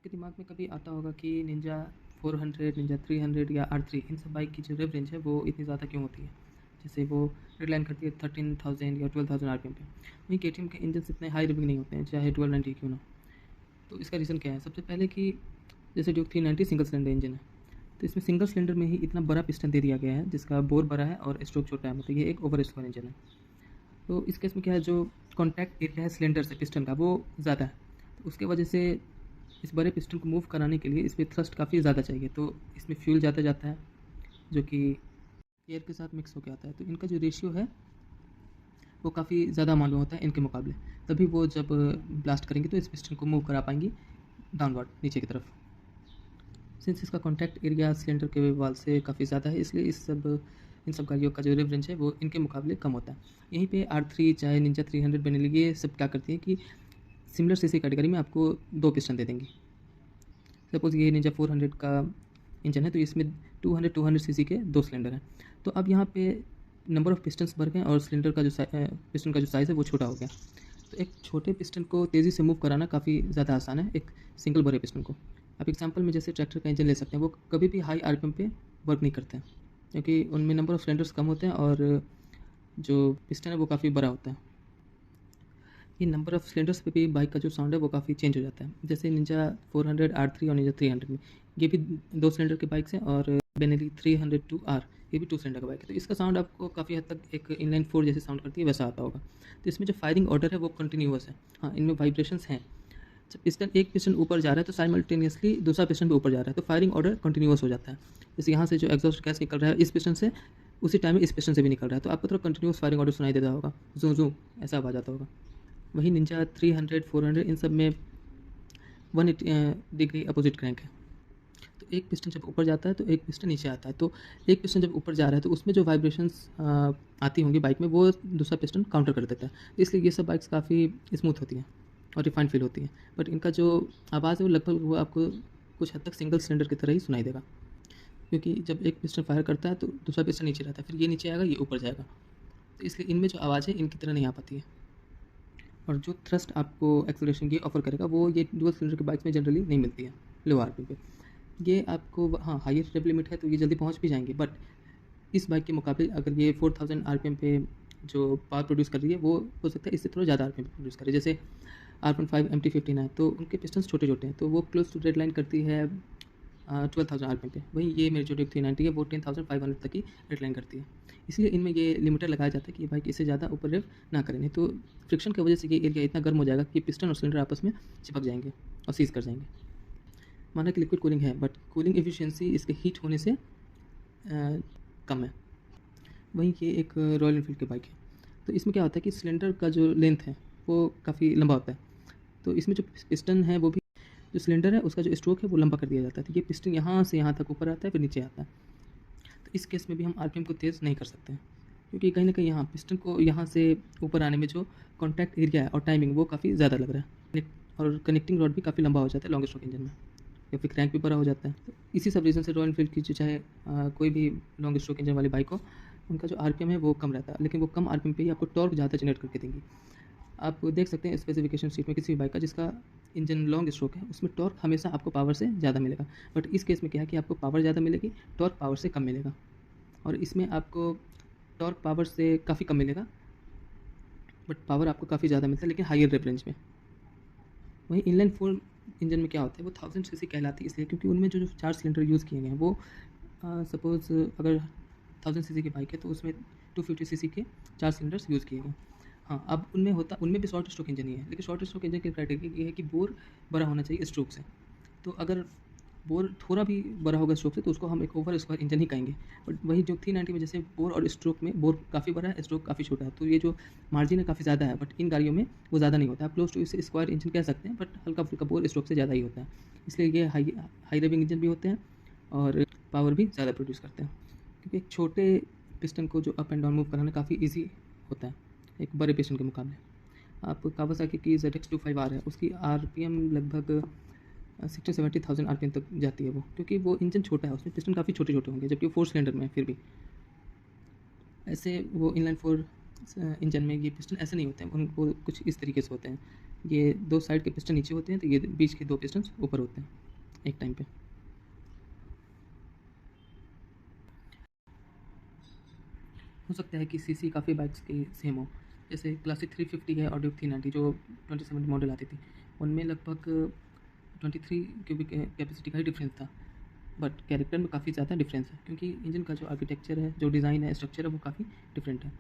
आपके दिमाग में कभी आता होगा कि निंजा 400, निंजा 300 या R3 इन सब बाइक की जो रेव रेंज है वो इतनी ज़्यादा क्यों होती है। जैसे वो रेडलाइन करती है 13,000 या 12,000 आरपीएम पे। वहीं केटीएम के इंजन इतने हाई रेविंग नहीं होते हैं, चाहे 1290 क्यों ना। तो इसका रीज़न क्या है? सबसे पहले कि जैसे ड्यूक 390 सिंगल सिलेंडर इंजन है, तो इसमें सिंगल सिलेंडर में ही इतना बड़ा पिस्टन दे दिया गया है जिसका बोर बड़ा है और स्ट्रोक छोटा है, मतलब ये एक ओवर स्क्वायर इंजन है। तो इस केस में क्या है, जो कॉन्टैक्ट एरिया है सिलेंडर से पिस्टन का वो ज़्यादा है, तो उसके वजह से इस बड़े पिस्टन को मूव कराने के लिए इस पर थ्रस्ट काफ़ी ज़्यादा चाहिए, तो इसमें फ्यूल ज़्यादा जाता है जो कि एयर के साथ मिक्स होकर आता है। तो इनका जो रेशियो है वो काफ़ी ज़्यादा अमाउंट में होता है इनके मुकाबले, तभी वो जब ब्लास्ट करेंगे तो इस पिस्टन को मूव करा पाएंगी डाउनवर्ड नीचे की तरफ। सिंस इसका कॉन्टैक्ट एरिया सिलेंडर के वाल से काफ़ी ज़्यादा है, इसलिए इन सब गाड़ियों का जो रेव रेंज है वो इनके मुकाबले कम होता है। यहीं पे R3 चाहे निंजा 300 बनने ये सब क्या करती है कि सिमिलर सीसी कैटेगरी में आपको दो पिस्टन दे देंगी। सपोज़ ये निंजा 400 का इंजन है, तो इसमें 200 सीसी के दो सिलेंडर हैं। तो अब यहाँ पे नंबर ऑफ़ पिस्टन्स बढ़ गए और सिलेंडर का जो पिस्टन का जो साइज़ है वो छोटा हो गया। तो एक छोटे पिस्टन को तेज़ी से मूव कराना काफ़ी ज़्यादा आसान है एक सिंगल बड़े पिस्टन को। आप एग्जांपल में जैसे ट्रैक्टर का इंजन ले सकते हैं, वो कभी भी हाई आरपीएम पे वर्क नहीं करते हैं क्योंकि उनमें नंबर ऑफ़ सिलेंडर्स कम होते हैं और जो पिस्टन है वो काफ़ी बड़ा होता है। ये नंबर ऑफ़ सिलेंडर्स पे भी बाइक का जो साउंड है वो काफ़ी चेंज हो जाता है। जैसे निंजा 400 R3 और निंजा 300 में ये भी 2 सिलेंडर की बाइक्स हैं, और बेनेली 302R ये भी 2 सिलेंडर का बाइक है। तो इसका साउंड आपको काफ़ी हद तक एक इनलाइन 4 जैसे साउंड करती है वैसा आता होगा। तो इसमें जो फायरिंग ऑर्डर है वो कंटिन्यूअस है। हाँ, इनमें वाइब्रेशंस हैं। जब एक पिस्टन ऊपर जा रहा है तो साइमल्टेनियसली दूसरा पिस्टन भी ऊपर जा रहा है, तो फायरिंग ऑर्डर कंटिन्यूअस हो जाता है। जैसे यहाँ से जो एग्जॉस्ट गैस निकल रहा है इस पिस्टन से, उसी टाइम में इस पिस्टन से भी निकल रहा है, तो आपको थोड़ा कंटिन्यूअस फायरिंग ऑर्डर सुनाई देता होगा, जूं जूं ऐसा आवाज़ आता होगा। वही निंजा 300, 400 इन सब में 180 डिग्री अपोजिट क्रैंक है। तो एक पिस्टन जब ऊपर जाता है तो एक पिस्टन नीचे आता है, तो एक पिस्टन जब ऊपर जा रहा है तो उसमें जो वाइब्रेशंस आती होंगी बाइक में वो दूसरा पिस्टन काउंटर कर देता है। इसलिए ये सब बाइक्स काफ़ी स्मूथ होती हैं और रिफाइंड फील होती हैं, बट इनका जो आवाज़ है वो लगभग वो आपको कुछ हद तक सिंगल सिलेंडर की तरह ही सुनाई देगा, क्योंकि जब एक पिस्टन फायर करता है तो दूसरा पिस्टन नीचे रहता है, फिर ये नीचे आएगा ये ऊपर जाएगा, तो इसलिए इनमें जो आवाज़ है इनकी तरह नहीं आ पाती है। और जो थ्रस्ट आपको एक्सेलरेशन की ऑफ़र करेगा वो ये डुअल सिलेंडर की बाइक्स में जनरली नहीं मिलती है लो आरपीएम पे। ये आपको हाँ हाईएस्ट रेव लिमिट है तो ये जल्दी पहुंच भी जाएंगे, बट इस बाइक के मुकाबले अगर ये 4000 आरपीएम पे जो पावर प्रोड्यूस कर रही है वो हो सकता है इससे थोड़ा ज़्यादा आरपीएम प्रोड्यूस करे। जैसे R15 MT15 है तो उनके पिस्टन्स छोटे छोटे हैं, तो वो क्लोज टू रेड लाइन करती है 12,000 आरपीएम पे। वहीं ये मेरी जो ड्यूक 390 है वो 10,500 तक की रेड लाइन करती है। इसलिए इनमें ये लिमिटर लगाया जाता है कि ये बाइक इससे ज़्यादा ऊपर रेव ना करें, नहीं तो फ्रिक्शन की वजह से ये एरिया इतना गर्म हो जाएगा कि पिस्टन और सिलेंडर आपस में चिपक जाएंगे और सीज कर जाएंगे। माना कि लिक्विड कूलिंग है, बट कूलिंग एफिशिएंसी इसके हीट होने से कम है। वहीं ये एक रॉयल एनफील्ड की बाइक है, तो इसमें क्या होता है कि सिलेंडर का जो लेंथ है वो काफ़ी लंबा होता है, तो इसमें जो पिस्टन है वो भी जो सिलेंडर है उसका जो स्ट्रोक है वो लंबा कर दिया जाता है, तो ये पिस्टन यहाँ से यहाँ तक ऊपर आता है फिर नीचे आता है। तो इस केस में भी हम आरपीएम को तेज़ नहीं कर सकते हैं, क्योंकि कहीं ना कहीं यहाँ पिस्टन को यहाँ से ऊपर आने में जो कॉन्टैक्ट एरिया है और टाइमिंग वो काफ़ी ज़्यादा लग रहा है, और कनेक्टिंग रॉड भी काफ़ी लंबा हो जाता है लॉन्ग स्ट्रोक इंजन में, या फिर क्रैंक भी बड़ा हो जाता है। तो इसी सब रीज़न से रॉयल एनफील्ड की जो चाहे कोई भी लॉन्ग स्ट्रोक इंजन वाली बाइक हो, उनका जो आरपीएम है वो कम रहता है, लेकिन वो कम आरपीएम पे ही आपको टॉर्क ज़्यादा जनरेट करके देंगी। आप देख सकते हैं स्पेसिफिकेशन शीट में किसी भी बाइक का जिसका इंजन लॉन्ग स्ट्रोक है उसमें टॉर्क हमेशा आपको पावर से ज़्यादा मिलेगा, बट इस केस में क्या है कि आपको पावर ज़्यादा मिलेगी, टॉर्क पावर से कम मिलेगा, और इसमें आपको टॉर्क पावर से काफ़ी कम मिलेगा बट पावर आपको काफ़ी ज़्यादा मिलता है, लेकिन हायर रेप रेंज में। वहीं इनलाइन 4 इंजन में क्या होता है, वो 1000 सीसी कहलाती है इसलिए क्योंकि उनमें जो 4 सिलेंडर यूज़ किए गए हैं वो सपोज़ अगर 1000 सीसी की बाइक है तो उसमें 250 सीसी के 4 सिलेंडर्स यूज़ किए गए। हाँ, अब उनमें भी शॉर्ट स्ट्रोक इंजन ही है, लेकिन शॉर्ट स्ट्रोक इंजन की क्राइटेरिया ये है कि बोर बड़ा होना चाहिए स्ट्रोक से। तो अगर बोर थोड़ा भी बड़ा होगा स्ट्रोक से तो उसको हम एक ओवर स्क्वायर इंजन ही कहेंगे। बट वही जो 390 में जैसे बोर और स्ट्रोक में बोर काफ़ी बड़ा है, स्ट्रोक काफ़ी छोटा है, तो ये जो मार्जिन है काफ़ी ज़्यादा है, बट इन गाड़ियों में वो ज़्यादा नहीं होता है। आप क्लोज टू इसे स्क्वायर इंजन कह सकते हैं, बट हल्का फुल्का बोर स्ट्रोक से ज़्यादा ही होता है। इसलिए ये हाई रेविंग इंजन भी होते हैं और पावर भी ज़्यादा प्रोड्यूस करते हैं, क्योंकि एक छोटे पिस्टन को जो अप एंड डाउन मूव कराना काफ़ी ईजी होता है एक बड़े पिस्टन के मुकाबले। आप कावासाकी की ZX25R है, उसकी आरपीएम लगभग 60-70,000 आरपीएम तक जाती है वो, क्योंकि वो इंजन छोटा है, उसमें पिस्टन काफ़ी छोटे छोटे होंगे, जबकि 4 सिलेंडर में फिर भी ऐसे वो इनलाइन 4 इंजन में ये पिस्टन ऐसे नहीं होते हैं, उनको कुछ इस तरीके से होते हैं ये दो साइड के पिस्टन नीचे होते हैं, तो ये बीच के दो पिस्टन ऊपर होते हैं एक टाइम पे। हो सकता है कि सीसी काफ़ी बाइक्स की सेम हो, जैसे क्लासिक 350 है और ड्यूक 390 जो 2017 मॉडल आती थी, उनमें लगभग 23 क्यूबिक कैपेसिटी का ही डिफरेंस था। बट कैरेक्टर में काफ़ी ज़्यादा डिफरेंस है, क्योंकि इंजन का जो आर्किटेक्चर है, जो डिज़ाइन है, स्ट्रक्चर है, वो काफ़ी डिफरेंट है।